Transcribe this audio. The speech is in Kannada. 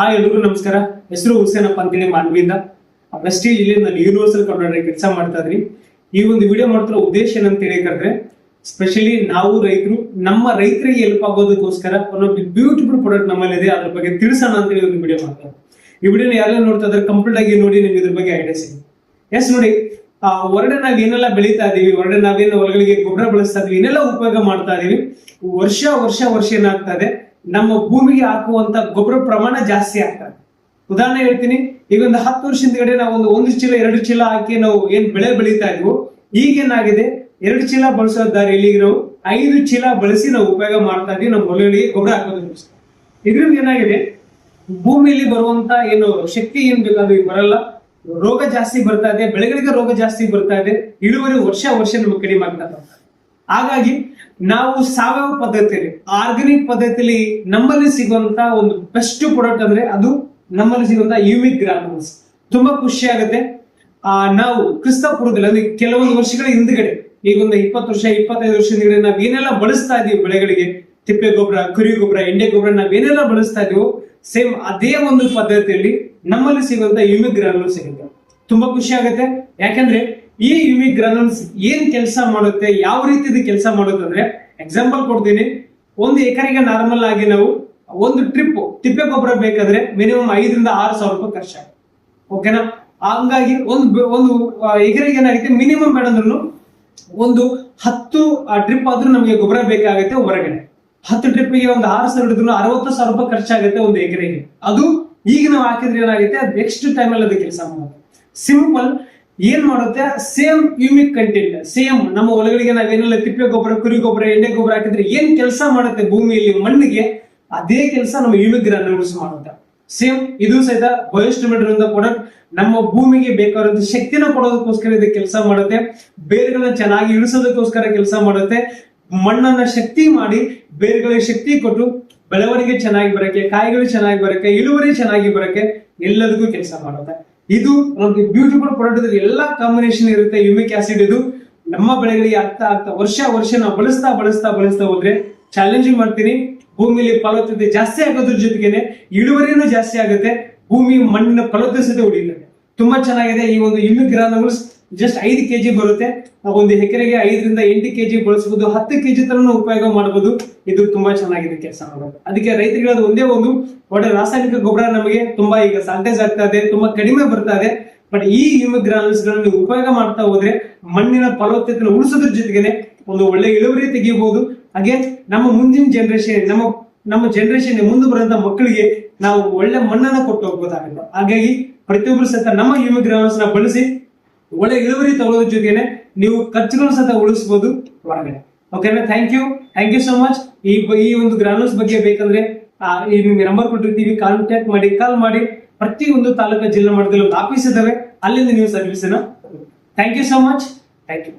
ಎಲ್ರಿಗೂ ನಮಸ್ಕಾರ. ಹೆಸರು ಹುಸೇನಪ್ಪ ಅಂತೇಳಿ ಮಾನ್ವಿಯಿಂದ ವೆಸ್ಟೇಜ್ ಇಲ್ಲಿ ನಾನು ಯೂನಿವರ್ಸಲ್ ಕಾಂಟ್ರಾಕ್ಟರ್ ಕೆಲಸ ಮಾಡ್ತಾ ಇದ್ರಿ. ಈ ಒಂದು ವಿಡಿಯೋ ಮಾಡ್ತಿರೋ ಉದ್ದೇಶ ಏನಂತ ಹೇಳಿದ್ರೆ, ಸ್ಪೆಷಲಿ ನಾವು ರೈತರು ನಮ್ಮ ರೈತರಿಗೆ ಹೆಲ್ಪ್ ಆಗೋದಕ್ಕೋಸ್ಕರ ಒಂದೊಂದು ಬ್ಯೂಟಿಫುಲ್ ಪ್ರಾಡಕ್ಟ್ ನಮ್ಮಲ್ಲಿದೆ, ಅದ್ರ ಬಗ್ಗೆ ತಿಳಿಸೋಣ ಅಂತೇಳಿ ಒಂದು ವಿಡಿಯೋ ಮಾಡ್ತಾರೆ. ಈ ವಿಡಿಯೋನ ಯಾರೆಲ್ಲ ನೋಡ್ತಾ ಇದ್ರೆ ಕಂಪ್ಲೀಟ್ ಆಗಿ ನೋಡಿ, ನಿಮ್ಗೆ ಇದ್ರ ಬಗ್ಗೆ ಐಡಿಯಾ ಸಿಗುತ್ತೆ. ಎಸ್ ನೋಡಿ, ಹೊರಗಡೆ ನಾವ್ ಏನೆಲ್ಲ ಬೆಳೀತಾ ಇದೀವಿ, ಹೊರಗಡೆ ನಾವೇನು ಹೊಲಗಳಿಗೆ ಗೊಬ್ಬರ ಬಳಸ್ತಾ ಇದೀವಿ, ಏನೆಲ್ಲ ಉಪಯೋಗ ಮಾಡ್ತಾ ಇದೀವಿ, ವರ್ಷ ವರ್ಷ ವರ್ಷ ಏನಾಗ್ತಾ ಇದೆ, ನಮ್ಮ ಭೂಮಿಗೆ ಹಾಕುವಂತ ಗೊಬ್ಬರ ಪ್ರಮಾಣ ಜಾಸ್ತಿ ಆಗ್ತದೆ. ಉದಾಹರಣೆ ಹೇಳ್ತೀನಿ, ಈಗ ಒಂದು 10 ವರ್ಷ ಹಿಂದ್ಗಡೆ ನಾವು ಒಂದು ಚೀಲ 2 ಚೀಲ ಹಾಕಿ ನಾವು ಏನ್ ಬೆಳೆ ಬೆಳೀತಾ ಇದ್ವು, ಈಗೇನಾಗಿದೆ 2 ಚೀಲ ಬಳಸೋ ದಾರಿಯಲ್ಲಿ ನಾವು 5 ಚೀಲ ಬಳಸಿ ನಾವು ಉಪಯೋಗ ಮಾಡ್ತಾ ಇದೀವಿ ನಮ್ಮ ಹೊಲಗಳಿಗೆ ಗೊಬ್ಬರ ಹಾಕೋದಕ್ಕೋಸ್ಕರ. ಇದ್ರಿಂದ ಏನಾಗಿದೆ, ಭೂಮಿಯಲ್ಲಿ ಬರುವಂತ ಏನು ಶಕ್ತಿ ಏನ್ ಬೇಕಾದ್ರೂ ಬರಲ್ಲ, ರೋಗ ಜಾಸ್ತಿ ಬರ್ತಾ ಇದೆ, ಬೆಳೆಗಳಿಗೆ ರೋಗ ಜಾಸ್ತಿ ಬರ್ತಾ ಇದೆ, ಇಳುವರಿ ವರ್ಷ ವರ್ಷ ನಮ್ಗೆ ಕಡಿಮೆ ಆಗ್ತಾ ಇದೆ. ಹಾಗಾಗಿ ನಾವು ಸಾವಯವ ಪದ್ಧತಿಯಲ್ಲಿ, ಆರ್ಗಾನಿಕ್ ಪದ್ಧತಿಯಲ್ಲಿ ನಮ್ಮಲ್ಲಿ ಸಿಗುವಂತ ಒಂದು ಬೆಸ್ಟ್ ಪ್ರಾಡಕ್ಟ್ ಅಂದ್ರೆ ಅದು ನಮ್ಮಲ್ಲಿ ಸಿಗುವಂತ ಯುಮಿಕ್ ಗ್ರಾನ್ಯೂಲ್ಸ್. ತುಂಬಾ ಖುಷಿ ಆಗುತ್ತೆ. ನಾವು ಕ್ರಿಸ್ತಪೂರ್ವದಲ್ಲಿ ಅಂದ್ರೆ ಕೆಲವೊಂದು ವರ್ಷಗಳ ಹಿಂದ್ಗಡೆ, ಈಗ ಒಂದು 20 ವರ್ಷ 25 ವರ್ಷ ಹಿಂದ್ಗಡೆ ನಾವ್ ಏನೆಲ್ಲ ಬಳಸ್ತಾ ಇದೀವಿ ಬೆಳೆಗಳಿಗೆ, ತಿಪ್ಪೆ ಗೊಬ್ಬರ, ಕುರಿ ಗೊಬ್ಬರ, ಎಂಡೆ ಗೊಬ್ಬರ ನಾವೇನೆಲ್ಲ ಬಳಸ್ತಾ ಇದೀವೋ ಸೇಮ್ ಅದೇ ಒಂದು ಪದ್ಧತಿಯಲ್ಲಿ ನಮ್ಮಲ್ಲಿ ಸಿಗುವಂತ ಯುಮಿಕ್ ಗ್ರಾನ್ಯೂಲ್ಸ್ ಸಿಗುತ್ತೆ. ತುಂಬಾ ಖುಷಿ ಆಗುತ್ತೆ. ಯಾಕಂದ್ರೆ ಈ ಯುಮಿಕ್ ಗ್ರಾನ್ಯೂಲ್ಸ್ ಏನ್ ಕೆಲಸ ಮಾಡುತ್ತೆ, ಯಾವ ರೀತಿ ಕೆಲಸ ಮಾಡುತ್ತೆ ಅಂದ್ರೆ, ಎಕ್ಸಾಂಪಲ್ ಕೊಡ್ತೀನಿ. 1 ಎಕರೆಗೆ ನಾರ್ಮಲ್ ಆಗಿ ನಾವು ಒಂದು ಟ್ರಿಪ್ ತಿಪ್ಪೆ ಗೊಬ್ಬರ ಬೇಕಾದ್ರೆ ಮಿನಿಮಮ್ 5 ರಿಂದ 6 ಸಾವಿರ ರೂಪಾಯಿ ಖರ್ಚಾಗುತ್ತೆ. ಓಕೆನಾ? ಹಂಗಾಗಿ ಒಂದು ಎಕರೆಗೆ ಏನಾಗುತ್ತೆ, ಮಿನಿಮಮ್ ಬೇಡಂದ್ರೂ ಒಂದು 10 ಟ್ರಿಪ್ ಆದ್ರೂ ನಮಗೆ ಗೊಬ್ಬರ ಬೇಕಾಗುತ್ತೆ ಹೊರಗಡೆ. 10 ಟ್ರಿಪ್ಗೆ ಒಂದು 6 ಸಾವಿರ ಹಿಡಿದ್ರು 60 ಸಾವಿರ ರೂಪಾಯಿ ಖರ್ಚಾಗುತ್ತೆ ಒಂದು ಎಕರೆಗೆ. ಅದು ಈಗ ನಾವು ಹಾಕಿದ್ರೆ ಏನಾಗುತ್ತೆ, ನೆಕ್ಸ್ಟ್ ಟೈಮ್ ಅಲ್ಲಿ ಅದು ಕೆಲಸ ಮಾಡುತ್ತೆ. ಸಿಂಪಲ್ ಏನ್ ಮಾಡುತ್ತೆ, ಸೇಮ್ ಯುಮಿಕ್ ಕಂಟೆಂಟ್, ಸೇಮ್ ನಮ್ಮ ಹೊಲಗಳಿಗೆ ನಾವೇನೆಲ್ಲ ತಿಪ್ಪೆ ಗೊಬ್ಬರ, ಕುರಿ ಗೊಬ್ಬರ, ಎಂಡೆ ಗೊಬ್ಬರ ಹಾಕಿದ್ರೆ ಏನ್ ಕೆಲಸ ಮಾಡುತ್ತೆ ಭೂಮಿಯಲ್ಲಿ ಮಣ್ಣಿಗೆ, ಅದೇ ಕೆಲಸ ನಮ್ಮ ಯುಮಿಕ್ ಗ್ರಾನ್ಯೂಲ್ಸ್ ಮಾಡುತ್ತೆ. ಸೇಮ್ ಇದು ಸಹಿತ ಬಯೋಸ್ಟಿಮ್ಯುಲೇಟರ್ ಅಂತ ಪ್ರಾಡಕ್ಟ್ ನಮ್ಮ ಭೂಮಿಗೆ ಬೇಕಾದಂತ ಶಕ್ತಿನ ಕೊಡೋದಕ್ಕೋಸ್ಕರ ಇದು ಕೆಲಸ ಮಾಡುತ್ತೆ. ಬೇರುಗಳನ್ನ ಚೆನ್ನಾಗಿ ಇಳಿಸೋದಕ್ಕೋಸ್ಕರ ಕೆಲಸ ಮಾಡುತ್ತೆ. ಮಣ್ಣನ್ನ ಶಕ್ತಿ ಮಾಡಿ ಬೇರುಗಳಿಗೆ ಶಕ್ತಿ ಕೊಟ್ಟು ಬೆಳವಣಿಗೆ ಚೆನ್ನಾಗಿ ಬರಕ್ಕೆ, ಕಾಯಿಗಳು ಚೆನ್ನಾಗಿ ಬರಕ್ಕೆ, ಇಳುವರಿ ಚೆನ್ನಾಗಿ ಬರಕ್ಕೆ ಎಲ್ಲದಕ್ಕೂ ಕೆಲಸ ಮಾಡುತ್ತೆ. ಇದು ಒಂದು ಬ್ಯೂಟಿಫುಲ್ ಪ್ರಾಡಕ್ಟ್. ಎಲ್ಲಾ ಕಾಂಬಿನೇಷನ್ ಇರುತ್ತೆ. ಯುಮಿಕ್ ಆಸಿಡ್ ಇದು ನಮ್ಮ ಬೆಳೆಗಳಿಗೆ ಆಗ್ತಾ ವರ್ಷ ವರ್ಷ ನಾವು ಬಳಸ್ತಾ ಹೋದ್ರೆ ಚಾಲೆಂಜಿಂಗ್ ಮಾಡ್ತೀನಿ. ಭೂಮಿಲಿ ಫಲವತ್ತತೆ ಜಾಸ್ತಿ ಆಗೋದ್ರ ಜೊತೆಗೆ ಇಳುವರಿನೂ ಜಾಸ್ತಿ ಆಗುತ್ತೆ, ಭೂಮಿ ಮಣ್ಣಿನ ಫಲವತ್ತತೆ ಉಳಿಯುತ್ತೆ. ತುಂಬಾ ಚೆನ್ನಾಗಿದೆ. ಈ ಒಂದು ಯುಮಿಕ್ ಗ್ರಾನ್ಯೂಲ್ಸ್ ಜಸ್ಟ್ 5 kg ಬರುತ್ತೆ. ಒಂದು ಎಕರೆಗೆ 5 ರಿಂದ 8 kg ಬಳಸಬಹುದು, 10 kg ತನಕ ಉಪಯೋಗ ಮಾಡಬಹುದು. ಇದು ತುಂಬಾ ಚೆನ್ನಾಗಿದೆ ಕೆಲಸ ಮಾಡೋದು. ಅದಕ್ಕೆ ರೈತರಿಗೆ ಅದು ಒಂದೇ ಒಂದು ಒಳ್ಳೆ ರಾಸಾಯನಿಕ ಗೊಬ್ಬರ ನಮಗೆ ತುಂಬಾ ಈಗ ಸಾಲ್ಟೇಜ್ ಆಗ್ತಾ ಇದೆ, ತುಂಬಾ ಕಡಿಮೆ ಬರ್ತಾ ಇದೆ. ಬಟ್ ಈ ಯುಮಿಕ್ ಗ್ರಾನ್ಯೂಲ್ಸ್ ಗಳನ್ನು ಉಪಯೋಗ ಮಾಡ್ತಾ ಹೋದ್ರೆ ಮಣ್ಣಿನ ಫಲವತ್ತತೆ ಉಳಿಸೋದ್ರ ಜೊತೆಗೆ ಒಂದು ಒಳ್ಳೆ ಇಳುವರಿ ತೆಗಿಬಹುದು. ಹಾಗೆ ನಮ್ಮ ಮುಂದಿನ ಜನರೇಷನ್, ನಮ್ಮ ಜನರೇಷನ್ ಮುಂದೆ ಬರುವಂತ ಮಕ್ಕಳಿಗೆ ನಾವು ಒಳ್ಳೆ ಮಣ್ಣನ್ನ ಕೊಟ್ಟು ಹೋಗ್ಬೋದಾಗುತ್ತೆ. ಹಾಗಾಗಿ ಪ್ರತಿಯೊಬ್ಬರು ಸಹಿತ ನಮ್ಮ ಯುಮಿಕ್ ಗ್ರಾನ್ಯೂಲ್ಸ್ ನ ಬಳಸಿ ಒಳ್ಳೆ ಇಳುವರಿ ತಗೊಳ್ಳೋದ್ರ ಜೊತೆಗೆ ನೀವು ಖರ್ಚುಗಳು ಸಹ ಉಳಿಸಬಹುದು ಹೊರಗಡೆ. ಓಕೆನಾ? Thank you so much. ಈ ಒಂದು ಗ್ರಾನ್ಯೂಲ್ಸ್ ಬಗ್ಗೆ ಬೇಕಂದ್ರೆ ನಿಮ್ಗೆ ನಂಬರ್ ಕೊಟ್ಟಿರ್ತೀವಿ, ಕಾಲ್ ಮಾಡಿ. ಪ್ರತಿಯೊಂದು ತಾಲೂಕು ಜಿಲ್ಲಾ ಮಟ್ಟದಲ್ಲಿ ಒಂದು ಆಫೀಸ್ ಇದಾವೆ, ಅಲ್ಲಿಂದ ನೀವು service. Thank you so much. Thank you.